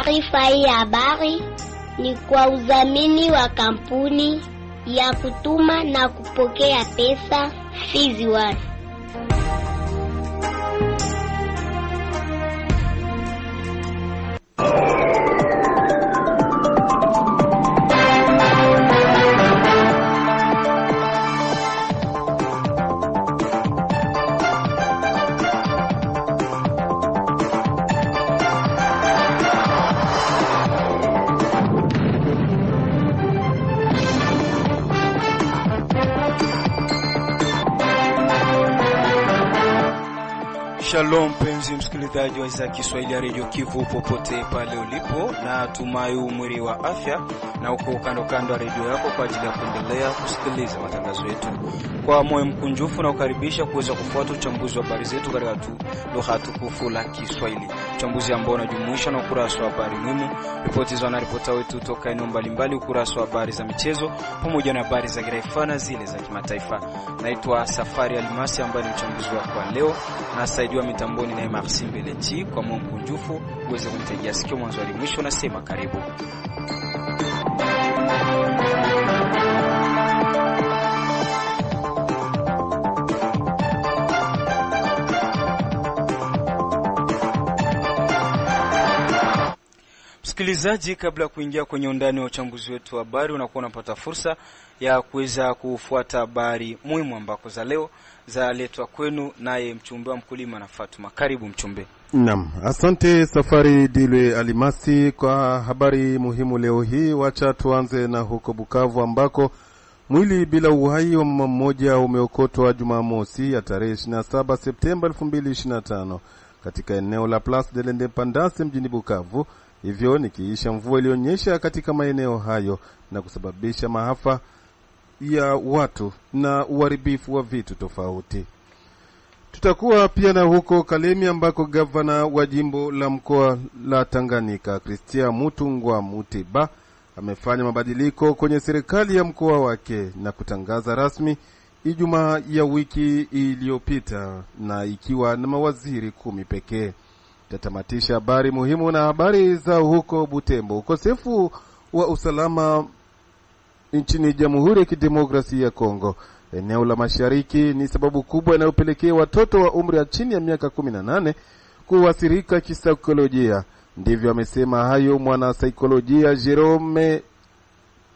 Taarifa hii ya habari ni kwa udhamini wa kampuni ya kutuma na kupokea pesa Fizi One. Shalom penzi msikilizaji wa idhaa Kiswahili ya Radio Kivu popote pale ulipo, na tumai umwiri wa afya na uko kando kando ya radio yako kwa ajili ya kuendelea kusikiliza matangazo yetu. Kwa moyo mkunjufu na ukaribisha kuweza kufuata uchambuzi wa habari zetu katika lugha tukufu la Kiswahili. Uchambuzi ambao unajumuisha na ukurasa wa habari muhimu, ripoti za wanaripota wetu kutoka eneo mbalimbali, ukurasa wa habari za michezo pamoja na habari za kitaifa na zile za kimataifa. Naitwa Safari Almasi ambaye ni mchambuzi wa kwa leo, na saidiwa mitamboni na Maxime Beleti. Kwa moyo mkunjufu uweze kumtegea sikio mwanzo hadi mwisho, na sema karibu. Msikilizaji, kabla kuingia kwenye undani wa uchambuzi wetu wa habari, unakuwa unapata fursa ya kuweza kufuata habari muhimu ambako za leo za letwa kwenu naye mchumbe wa mkulima na Fatuma. Karibu mchumbe. Naam, asante Safari Dilwe Alimasi kwa habari muhimu leo hii. Wacha tuanze na huko Bukavu ambako mwili bila uhai wa mama mmoja umeokotwa Jumamosi ya tarehe 27 Septemba 2025 katika eneo la Place de l'Independance mjini Bukavu. Hivyo nikiisha mvua ilionyesha katika maeneo hayo na kusababisha maafa ya watu na uharibifu wa vitu tofauti. Tutakuwa pia na huko Kalemi ambako gavana wa jimbo la mkoa la Tanganyika Christian Mutungwa Mutiba amefanya mabadiliko kwenye serikali ya mkoa wake na kutangaza rasmi Ijumaa ya wiki iliyopita, na ikiwa na mawaziri 10 pekee. Tatamatisha habari muhimu na habari za huko Butembo. Ukosefu wa usalama nchini Jamhuri ya Kidemokrasia ya Kongo eneo la Mashariki ni sababu kubwa inayopelekea watoto wa umri ya chini ya miaka 18 kuathirika kisaikolojia. Ndivyo amesema hayo mwana saikolojia Jerome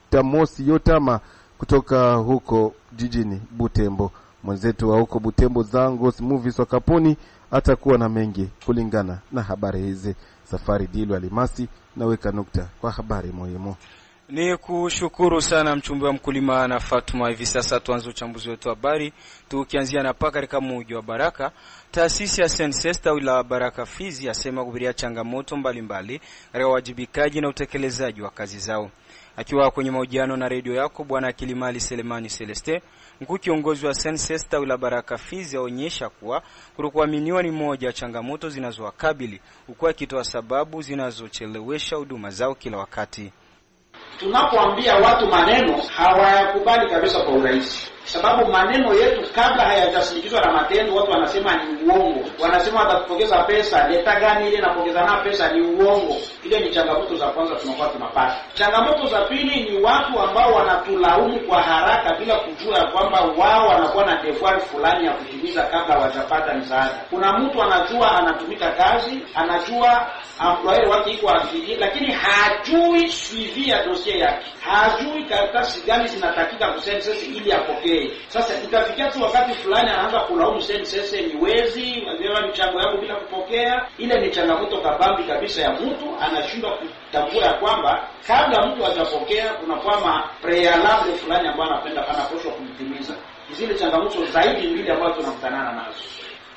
Tamosi Yotama kutoka huko jijini Butembo. Mwenzetu wa huko Butembo Zangos Movies wa Kaponi atakuwa na mengi kulingana na habari hizi. Safari Dilwe Alimasi na weka nukta kwa habari muhimu. Ni kushukuru sana mchumbe wa mkulima na Fatuma. Hivi sasa tuanze uchambuzi wetu wa habari tukianzia na paka katika mji wa Baraka. Taasisi ya Sensesta wila Baraka Fizi yasema kubiria changamoto mbalimbali katika wajibikaji na utekelezaji wa kazi zao. Akiwa kwenye mahojiano na radio yako Bwana Kilimali Selemani Celeste, mkuu kiongozi wa Sensesta wila Baraka Fizi aonyesha kuwa kutokuaminiwa ni moja ya changamoto zinazowakabili, huku akitoa sababu zinazochelewesha huduma zao kila wakati. Tunapoambia watu maneno hawayakubali kabisa kwa urahisi, sababu maneno yetu kabla hayajasindikizwa na matendo watu wanasema ni uongo. Wanasema watakupokeza pesa, leta gani ile napokeza na pesa, ni uongo. Ile ni changamoto za kwanza tunakuwa tunapata. Changamoto za pili ni watu ambao wanatulaumu kwa haraka bila kujua kwamba wao wanakuwa na devoir fulani ya kutimiza kabla hawajapata msaada. Kuna mtu anajua anatumika kazi, anajua employer wake iko afili, lakini hajui suivi ya dossier yake. Hajui karatasi gani zinatakika kusensesi ili apokee. Sasa itafikia tu wakati fulani anaanza kulaumu sensesi ni wezi, wazee michango yangu bila kupokea. Ile ni changamoto kabambi kabisa ya mtu anashindwa kutambua ya kwamba kabla mtu hajapokea kuna kwamba prealable fulani ambayo anapaswa kumtimiza. Zile changamoto zaidi mbili ambazo tunakutana nazo.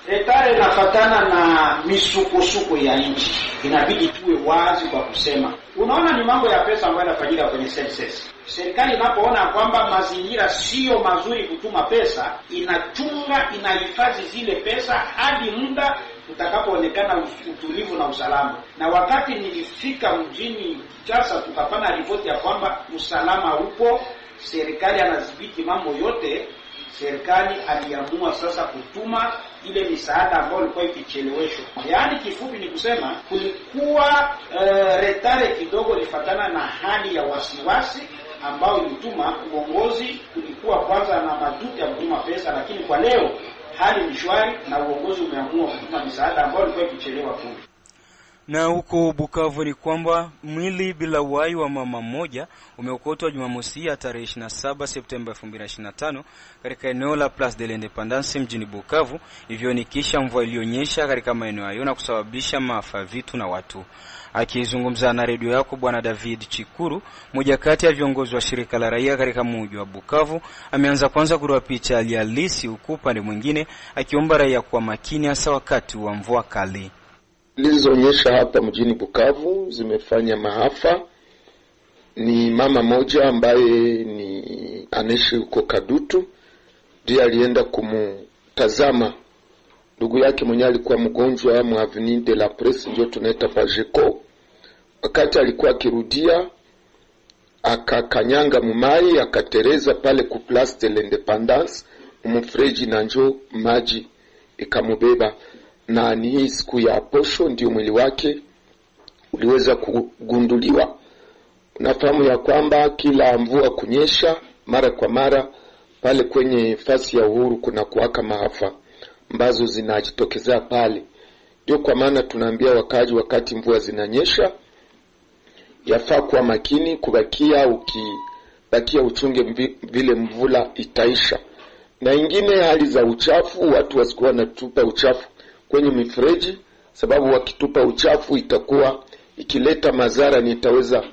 Retare inafatana na misukosuko ya nchi. Inabidi tuwe wazi kwa kusema. Unaona ni mambo ya pesa ambayo yanafanyika kwenye census. Serikali inapoona kwamba mazingira sio mazuri kutuma pesa, inachunga, inahifadhi zile pesa hadi muda utakapoonekana utulivu na usalama. Na wakati nilifika mjini Kinshasa tukapana ripoti ya kwamba usalama upo, serikali anadhibiti mambo yote, serikali aliamua sasa kutuma ile misaada ambayo ilikuwa ikicheleweshwa. Yaani kifupi ni kusema kulikuwa retare kidogo lifatana na hali ya wasiwasi ambao ilituma uongozi kulikuwa kwanza na maduti ya kutuma pesa, lakini kwa leo hali ni shwari na uongozi umeamua kutuma misaada ambayo ilikuwa ikichelewa kule. Na huko Bukavu ni kwamba mwili bila uhai wa mama mmoja umeokotwa Jumamosi ya tarehe 27 Septemba 2025 katika eneo la Place de l'Independance mjini Bukavu, hivyo ni kisha mvua iliyonyesha katika maeneo hayo na kusababisha maafa ya vitu na watu. Akizungumza na redio yako Bwana David Chikuru, mmoja kati ya viongozi wa shirika la raia katika mji wa Bukavu, ameanza kwanza kutoa picha halisi, huku pande mwingine akiomba raia kuwa makini hasa wakati wa mvua kali. Zilizonyesha hapa mjini Bukavu zimefanya maafa. Ni mama moja ambaye ni anaishi huko Kadutu, ndiye alienda kumtazama ndugu yake mwenye alikuwa mgonjwa mu Avenue de la Presse, ndio tunaita Pajeko. Wakati alikuwa akirudia akakanyanga mumai, akatereza pale ku Place de l'Independance mfreji, na njoo maji ikamubeba. Na ni hii siku ya posho ndio mwili wake uliweza kugunduliwa. Unafahamu ya kwamba kila mvua kunyesha mara kwa mara pale kwenye fasi ya Uhuru kuna kuwaka maafa ambazo zinajitokeza pale. Ndio kwa maana tunaambia wakaji wakati mvua zinanyesha yafaa kuwa makini, ukibakia uchunge vile mvula itaisha. Na ingine hali za uchafu, watu wasikuwa natupa uchafu kwenye mifereji, sababu wakitupa uchafu itakuwa ikileta madhara, ni itaweza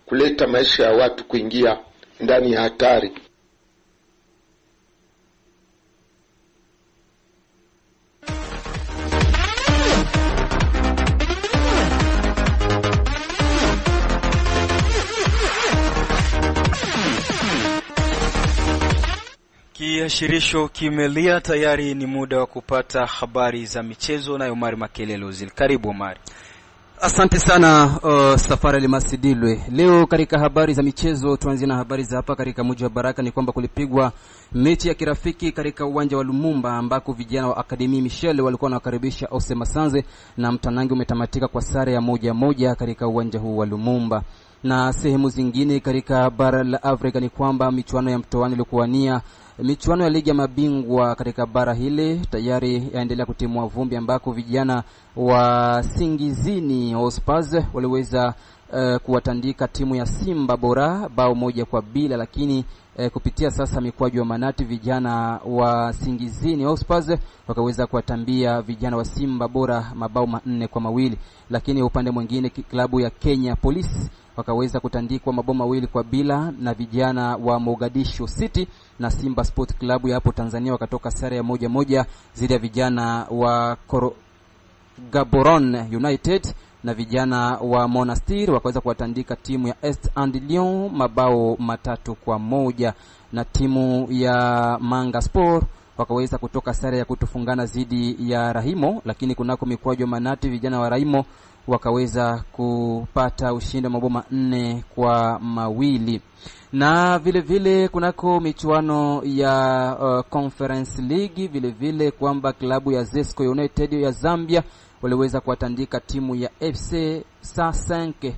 kuleta maisha ya watu kuingia ndani ya hatari. Kiashirisho kimelia tayari, ni muda wa kupata habari za michezo na Omar Makelelo. Karibu Omar. Asante sana Safari Limasidilwe. Leo katika habari za michezo tuanzie na habari za hapa katika mji wa Baraka. Ni kwamba kulipigwa mechi ya kirafiki katika uwanja wa Lumumba ambako vijana wa Akademi Michel walikuwa wanakaribisha Ose Masanze, na mtanangi umetamatika kwa sare ya 1-1 katika uwanja huu wa Lumumba. Na sehemu zingine katika bara la Afrika ni kwamba michuano ya mtoano ilikuwania michuano ya ligi ya mabingwa katika bara hili tayari yaendelea kutimua vumbi, ambako vijana wa Singizini Hotspurs waliweza kuwatandika timu ya Simba Bora bao 1-0, lakini kupitia sasa mikwaju wa manati vijana wa Singizini Hotspurs wakaweza kuwatambia vijana wa Simba Bora mabao 4-2. Lakini upande mwingine klabu ya Kenya Police wakaweza kutandikwa mabao 2-0 na vijana wa Mogadishu City, na Simba Sport Club ya hapo Tanzania wakatoka sare ya 1-1 dhidi ya vijana wa Gaborone United, na vijana wa Monastir wakaweza kuwatandika timu ya Est and Lyon mabao 3-1, na timu ya Manga Sport wakaweza kutoka sare ya kutofungana dhidi ya Rahimo. Lakini kunako mikwaju manati vijana wa Rahimo wakaweza kupata ushindi wa mabao 4-2. Na vile vile kunako michuano ya Conference League vile vile kwamba klabu ya Zesco United ya Zambia waliweza kuwatandika timu ya FC Sasenke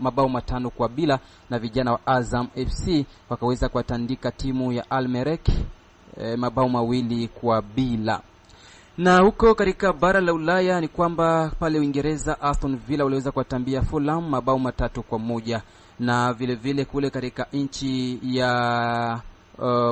mabao 5-0, na vijana wa Azam FC wakaweza kuwatandika timu ya Almerek mabao 2-0. Na huko katika bara la Ulaya ni kwamba pale Uingereza Aston Villa waliweza kuwatambia Fulham mabao 3-1, na vile vile kule katika nchi ya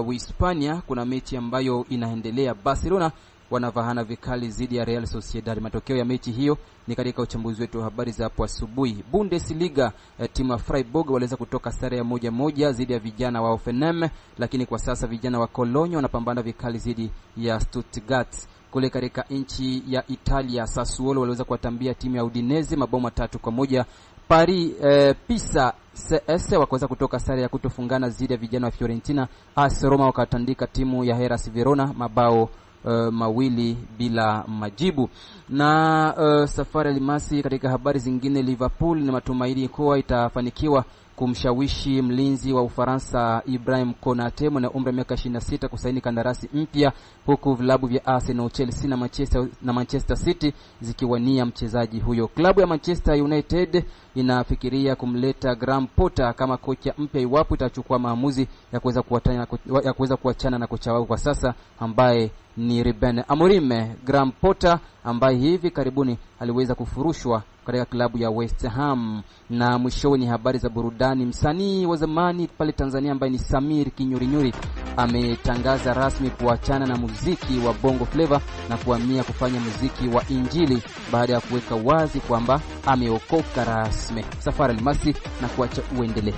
Uhispania kuna mechi ambayo inaendelea. Barcelona wanavahana vikali dhidi ya Real Sociedad. Matokeo ya mechi hiyo ni katika uchambuzi wetu wa habari za hapo asubuhi. Bundesliga timu ya Freiburg waliweza kutoka sare ya 1-1 dhidi ya vijana wa Hoffenheim, lakini kwa sasa vijana wa Cologne wanapambana vikali dhidi ya Stuttgart. Kule katika nchi ya Italia Sassuolo waliweza kuwatambia timu ya Udinese mabao 3-1. Paris Pisa CS wakaweza kutoka sare ya kutofungana dhidi ya vijana wa Fiorentina. AS Roma wakatandika timu ya Hellas Verona mabao 2-0. Na Safari Limasi katika habari zingine, Liverpool na matumaini kuwa itafanikiwa kumshawishi mlinzi wa Ufaransa Ibrahim Konate mwenye umri wa miaka 26 kusaini kandarasi mpya, huku vilabu vya Arsenal, Chelsea na Manchester City zikiwania mchezaji huyo. Klabu ya Manchester United inafikiria kumleta Graham Potter kama kocha mpya iwapo itachukua maamuzi ya kuweza kuachana na kocha wao kwa sasa ambaye ni Ruben Amorim. Graham Potter ambaye hivi karibuni aliweza kufurushwa katika klabu ya West Ham. Na mwishowe ni habari za burudani. Msanii wa zamani pale Tanzania ambaye ni Samir Kinyurinyuri ametangaza rasmi kuachana na muziki wa Bongo Flava na kuhamia kufanya muziki wa Injili baada ya kuweka wazi kwamba ameokoka rasmi. Safari Almasi na kuacha uendelee.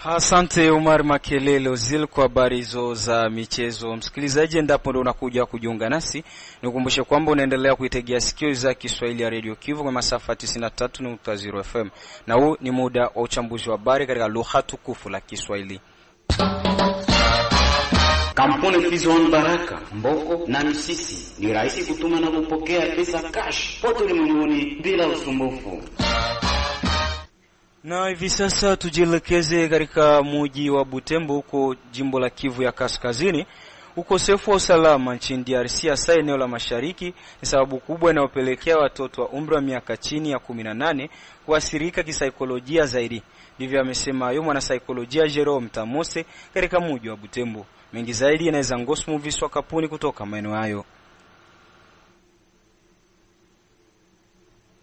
Asante Omar Makelele Ozil kwa habari hizo za michezo. Msikilizaji, endapo ndo unakuja kujiunga nasi, nikukumbushe kwamba unaendelea kuitegea sikio za Kiswahili ya Radio Kivu kwa masafa 93.0 FM. Na huu ni muda wa uchambuzi wa habari katika lugha tukufu la Kiswahili. Kampuni Fizon Baraka, Mboko na Misisi ni rahisi kutuma na kupokea pesa cash pote ulimwenguni bila usumbufu. Na hivi sasa tujielekeze katika mji wa Butembo huko jimbo la Kivu ya Kaskazini. Ukosefu wa usalama nchini DRC hasa eneo la mashariki ni sababu kubwa inayopelekea watoto wa umri wa miaka chini ya 18 kuathirika kisaikolojia zaidi. Ndivyo amesema hayo mwanasaikolojia Jerome Tamose katika mji wa Butembo. Mengi zaidi inaweza Ngosmu Viswa Kapuni kutoka maeneo hayo.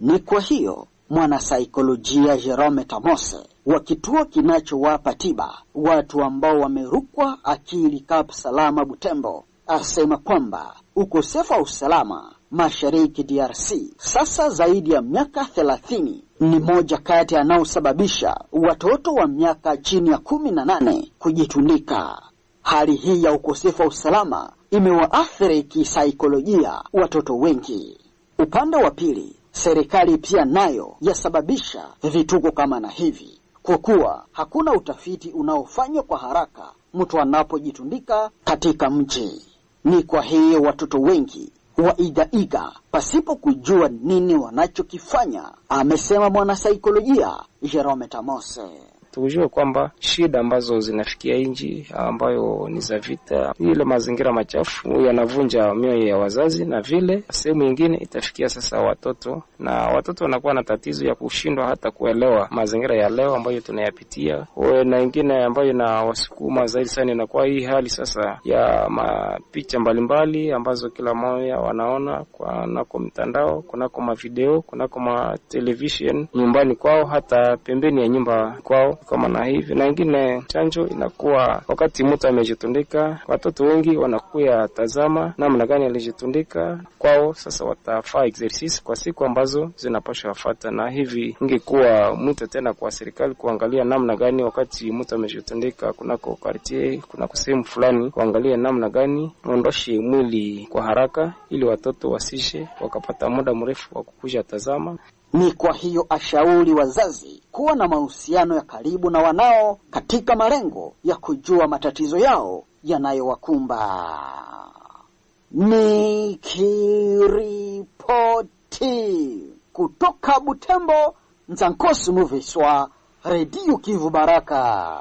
Ni kwa hiyo mwanasaikolojia Jerome Tamose wa kituo kinachowapa tiba watu ambao wamerukwa akili Kap Salama Butembo asema kwamba ukosefu wa usalama mashariki DRC sasa zaidi ya miaka 30 ni moja kati yanayosababisha watoto wa miaka chini ya 18 kujitundika. Hali hii ya ukosefu wa usalama imewaathiri kisaikolojia watoto wengi. Upande wa pili, serikali pia nayo yasababisha vituko kama na hivi, kwa kuwa hakuna utafiti unaofanywa kwa haraka mtu anapojitundika katika mji. Ni kwa hiyo watoto wengi waiga pasipo kujua nini wanachokifanya, amesema mwanasaikolojia Jerome Tamose. Tujue kwamba shida ambazo zinafikia nchi ambayo ni za vita, ile mazingira machafu yanavunja mioyo ya wazazi, na vile sehemu nyingine itafikia sasa watoto, na watoto wanakuwa na tatizo ya kushindwa hata kuelewa mazingira ya leo ambayo tunayapitia. Na nyingine ambayo na wasukuma zaidi sana inakuwa hii hali sasa ya mapicha mbalimbali ambazo kila mmoja wanaona kwa mtandao, kunako mavideo, kunako television nyumbani kwao, hata pembeni ya nyumba kwao kama na hivi. Na ingine chanjo inakuwa wakati mtu amejitundika, watoto wengi wanakuya tazama namna gani alijitundika kwao, sasa watafaa exercise kwa siku ambazo zinapaswa wafuata. Na hivi ingekuwa mwito tena kwa serikali kuangalia namna gani wakati mtu amejitundika kunako quartier, kunako sehemu fulani, kuangalia namna gani muondoshe mwili kwa haraka ili watoto wasishe wakapata muda mrefu wa kukuja tazama. Ni kwa hiyo ashauri wazazi kuwa na mahusiano ya karibu na wanao katika malengo ya kujua matatizo yao yanayowakumba. Nikiripoti kutoka Butembo, Nzankosu Muviswa, Radio Kivu Baraka.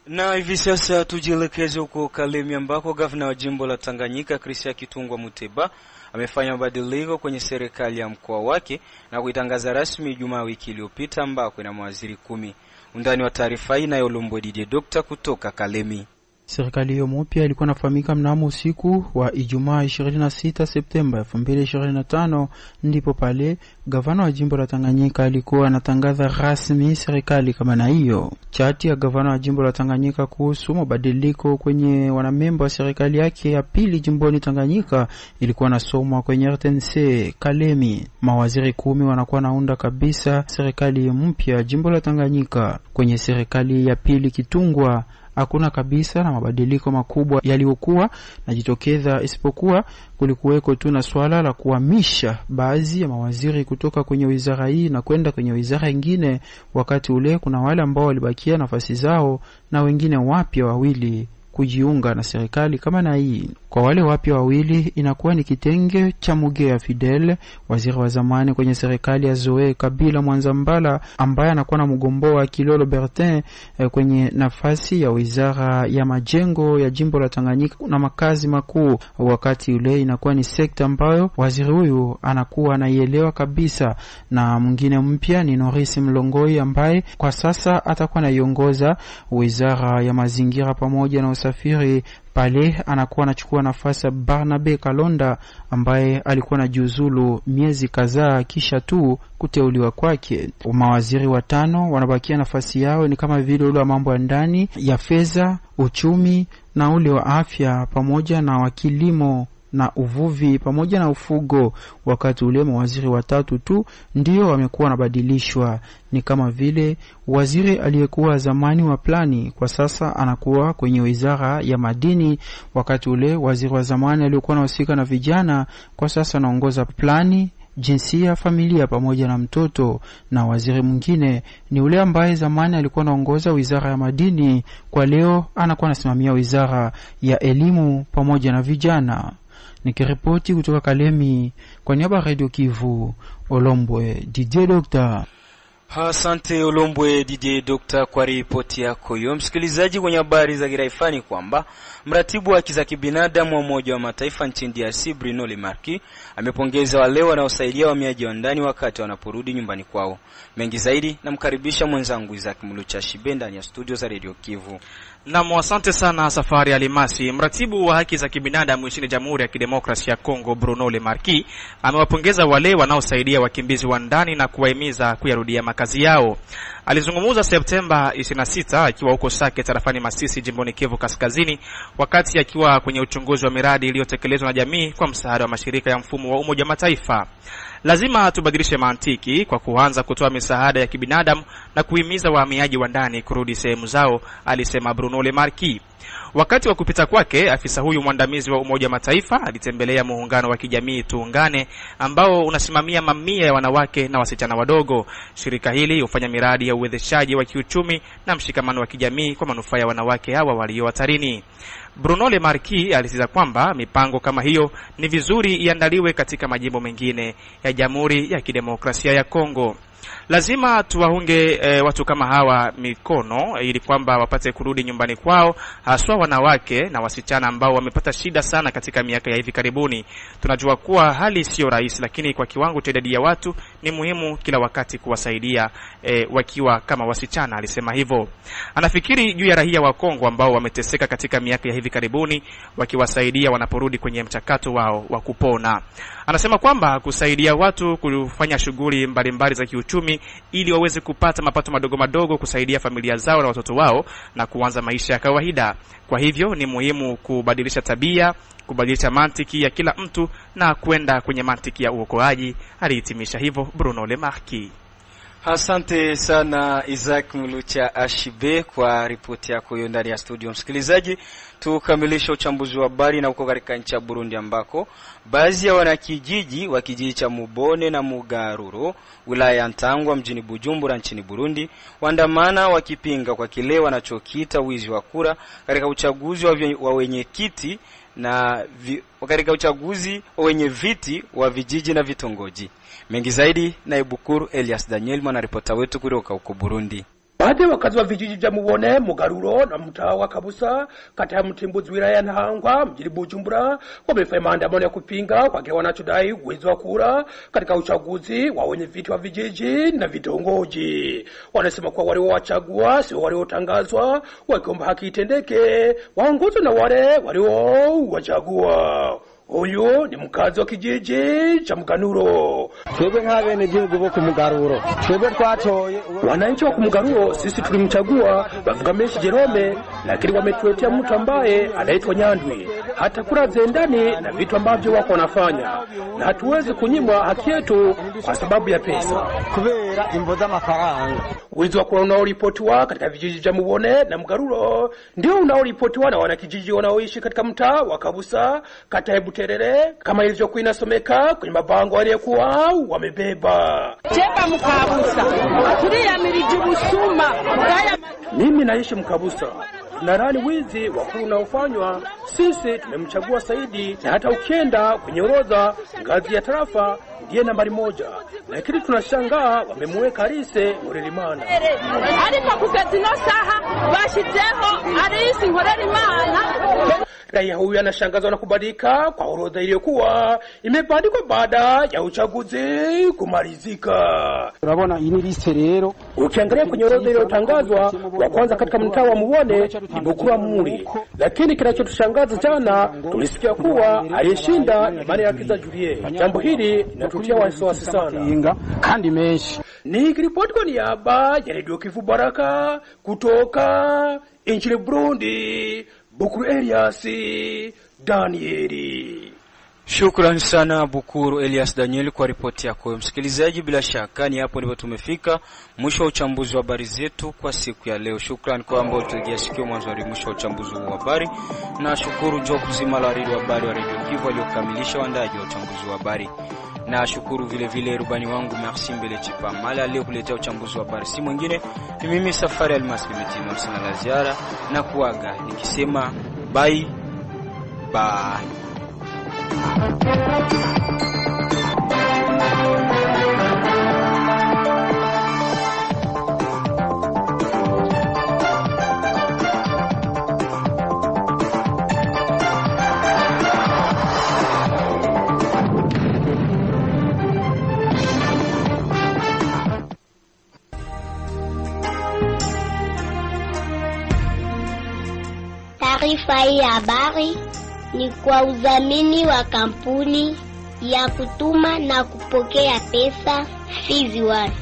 Na hivi sasa tujielekeze huko Kalemi ambako gavana wa jimbo la Tanganyika Christian Kitungwa Muteba amefanya mabadiliko kwenye serikali ya mkoa wake na kuitangaza rasmi Ijumaa wiki iliyopita ambako ina mawaziri 10. Undani wa taarifa hii na Olombo Didie Dr. kutoka Kalemi. Serikali hiyo mpya ilikuwa inafahamika mnamo usiku wa Ijumaa 26 Septemba 2025, ndipo pale gavana wa jimbo la Tanganyika alikuwa anatangaza rasmi serikali kama na hiyo. Chati ya gavana wa jimbo la Tanganyika kuhusu mabadiliko kwenye wanamemba wa serikali yake ya pili jimboni Tanganyika ilikuwa nasomwa kwenye RTNC Kalemi. Mawaziri 10 wanakuwa naunda kabisa serikali mpya jimbo la Tanganyika. Kwenye serikali ya pili Kitungwa hakuna kabisa na mabadiliko makubwa yaliokuwa najitokeza, isipokuwa kulikuweko tu na swala la kuhamisha baadhi ya mawaziri kutoka kwenye wizara hii na kwenda kwenye wizara nyingine. Wakati ule kuna wale ambao walibakia nafasi zao na wengine wapya wawili kujiunga na serikali kama na hii. Kwa wale wapya wawili inakuwa ni kitenge cha Mugea Fidel, waziri wa zamani kwenye serikali ya Zoe Kabila Mwanzambala, ambaye anakuwa na mgombo wa Kilolo Bertin kwenye nafasi ya wizara ya majengo ya jimbo la Tanganyika na makazi makuu. Wakati ule inakuwa ni sekta ambayo waziri huyu anakuwa anaielewa kabisa. Na mwingine mpya ni Norris Mlongoi, ambaye kwa sasa atakuwa anaiongoza wizara ya mazingira pamoja na usafiri. Pale anakuwa anachukua nafasi ya Barnabe Kalonda, ambaye alikuwa anajiuzulu miezi kadhaa kisha tu kuteuliwa kwake. Mawaziri watano wanabakia nafasi yao ni kama vile ule wa mambo ya ndani, ya fedha, uchumi na ule wa afya pamoja na wa kilimo na uvuvi pamoja na ufugo. Wakati ule mawaziri watatu tu ndio wamekuwa wanabadilishwa. Ni kama vile waziri aliyekuwa zamani wa plani kwa sasa anakuwa kwenye wizara ya madini, wakati ule waziri wa zamani aliyekuwa anahusika na vijana kwa sasa anaongoza plani, jinsia, familia pamoja na mtoto. Na waziri mwingine ni ule ambaye zamani alikuwa anaongoza wizara ya madini, kwa leo anakuwa anasimamia wizara ya elimu pamoja na vijana. Nikiripoti kutoka Kalemi kwa niaba ya Radio Kivu, Olombwe DJ Doctor. Asante Olombwe DJ Doctor kwa ripoti yako hiyo. Msikilizaji, kwenye habari za kiraifani kwamba mratibu wa haki za kibinadamu wa Umoja wa Mataifa nchini DRC Bruno Le Marquis amepongeza wale wanaosaidia wahamiaji wa ndani wakati wanaporudi nyumbani kwao. Mengi zaidi namkaribisha mwenzangu Isaac Mulucha Shibe ndani ya studio za Radio Kivu. Na asante sana Safari Alimasi. Mratibu wa haki za kibinadamu nchini Jamhuri ya Kidemokrasia ya Kongo Bruno Le Marquis amewapongeza wale wanaosaidia wakimbizi wa ndani na kuwahimiza kuyarudia makazi yao. Alizungumza Septemba 26 akiwa huko Sake tarafani Masisi jimboni Kivu Kaskazini, wakati akiwa kwenye uchunguzi wa miradi iliyotekelezwa na jamii kwa msaada wa mashirika ya mfumo wa Umoja wa Mataifa. Lazima tubadilishe mantiki kwa kuanza kutoa misaada ya kibinadamu na kuhimiza wahamiaji wa ndani kurudi sehemu zao, alisema Bruno Le Marquis. Wakati wa kupita kwake, afisa huyu mwandamizi wa Umoja wa Mataifa alitembelea muungano wa kijamii Tuungane ambao unasimamia mamia ya wanawake na wasichana wadogo. Shirika hili hufanya miradi ya uwezeshaji wa kiuchumi na mshikamano wa kijamii kwa manufaa ya wanawake hawa walio hatarini. Bruno Le Marquis alisisitiza kwamba mipango kama hiyo ni vizuri iandaliwe katika majimbo mengine ya Jamhuri ya Kidemokrasia ya Kongo. Lazima tuwaunge watu kama hawa mikono ili kwamba wapate kurudi nyumbani kwao, haswa wanawake na wasichana ambao wamepata shida sana katika miaka ya hivi karibuni. Tunajua kuwa hali sio rahisi, lakini kwa kiwango cha idadi ya watu ni muhimu kila wakati kuwasaidia wakiwa kama wasichana, alisema hivyo. Anafikiri juu ya raia wa Kongo ambao wameteseka katika miaka ya hivi karibuni, wakiwasaidia wanaporudi kwenye mchakato wao wa kupona. Anasema kwamba kusaidia watu kufanya shughuli mbalimbali za kiuchumi ili waweze kupata mapato madogo madogo kusaidia familia zao na watoto wao na kuanza maisha ya kawaida. Kwa hivyo ni muhimu kubadilisha tabia, kubadilisha mantiki ya kila mtu na kwenda kwenye mantiki ya uokoaji, alihitimisha hivyo Bruno Le Marquis. Asante sana Isaac Mulucha Ashibe kwa ripoti yako hiyo ndani ya studio. Msikilizaji, tukamilisha uchambuzi wa habari na uko katika nchi ya Burundi ambako baadhi ya wanakijiji wa kijiji cha Mubone na Mugaruro wilaya ya Ntangwa mjini Bujumbura nchini Burundi waandamana wakipinga kwa kile wanachokiita wizi wa kura katika uchaguzi wa wenye kiti na katika uchaguzi wa wenye viti wa vijiji na vitongoji. Mengi zaidi na Ibukuru Elias Daniel mwanaripota wetu kutoka huko Burundi. Baadhi ya wakazi wa vijiji vya Mubone, Mugaruro na mtaa wa Kabusa kata ya Mtimbuzi wilaya ya Ntangwa mjini Bujumbura wamefanya maandamano ya kupinga kwa kile wanachodai wizi wa kura katika uchaguzi wa wenye viti wa vijiji na vitongoji. Wanasema kuwa wale wachagua sio wale watangazwa, wakiomba haki itendeke waongozwe na wale wachagua. Huyu ni mkazi wa kijiji cha Muganuro. Twebwe nk'abene gihugu bo ku Mugaruro, twebwe twatoye wananchi wa Mugaruro, sisi tulimchagua bavuga menshi Jerome, lakini wametuletea mtu ambaye anaitwa Nyandwi. Hata kura zendani na vitu ambavyo wako wanafanya, na hatuwezi kunyimwa haki yetu kwa sababu ya pesa, kubera imbo z'amafaranga. Wizi wa kura unaoripotiwa katika vijiji vya Mubone na Mugaruro ndio unaoripotiwa na wanakijiji wanaoishi katika mtaa wa Kabusa kata ya Buterere, kama ilivyokuwa inasomeka kwenye mabango waliokuwa wamebeba. Cheka Mkabusa, tulia milijubusuma. Mimi naishi Mkabusa. tunarani wizi wakuu unaofanywa. Sisi tumemchagua Saidi, na hata ukienda kwenye orodha ngazi ya tarafa ndiye nambari 1, lakini tunashangaa wamemweka Arise Nkorerimana. Ariko kugeza ino saha bashizeho Arise Nkorerimana. Raia huyu anashangazwa na kubadilika kwa orodha iliyokuwa imebadikwa baada ya uchaguzi kumalizika. Urabona iyi ni liste rero, ukiangalia kwenye orodha iliyotangazwa, wa kwanza katika mtaa wa Muone ni Bukura Muri, lakini kinachotushangaza jana tulisikia kuwa aliyeshinda ni Manirakiza Julie. Jambo hili linatutia wasiwasi sana kandi menshi. Ni ripoti kwa niaba ya Radio Kivu Baraka kutoka nchini Burundi. Bukuru Elias Danieli. Shukrani sana Bukuru Elias Danieli kwa ripoti yako. Msikilizaji, bila shaka ni hapo ndipo tumefika mwisho wa uchambuzi wa habari zetu kwa siku ya leo. Shukrani kwa ambao tulitegea sikio mwanzo hadi mwisho wa uchambuzi wa habari, na shukuru job zima la Radio Habari wa Radio Kivu waliokamilisha uandaji wa uchambuzi wa habari. Na shukuru vile vile rubani wangu Merci Mbele Chipa Mala leo kuletea uchambuzi wa habari. Si mwingine ni mimi Safari Almasi Limetino, sina la ziara na kuaga nikisema bye bye. Taarifa hii ya habari ni kwa udhamini wa kampuni ya kutuma na kupokea pesa Fizi One.